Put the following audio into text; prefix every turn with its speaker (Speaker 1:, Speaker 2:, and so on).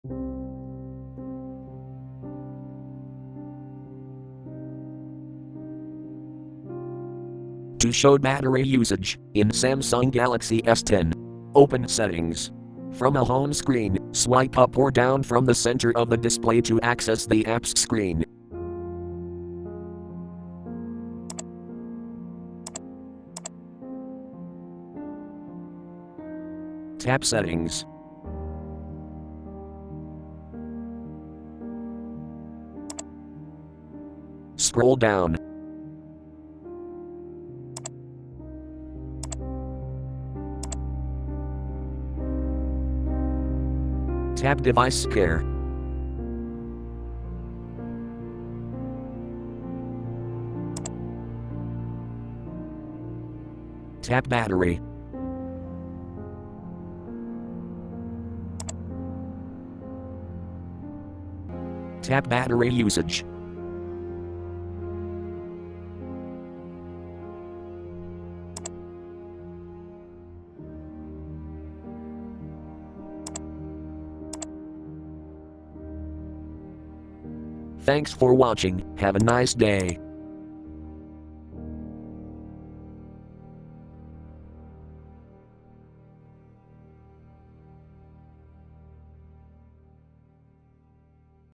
Speaker 1: To show battery usage in Samsung Galaxy S10. Open Settings. From a home screen, swipe up or down from the center of the display to access the apps screen. Tap Settings. Scroll down. Tap Device Care. Tap Battery. Tap Battery Usage. Thanks for watching. Have a nice day.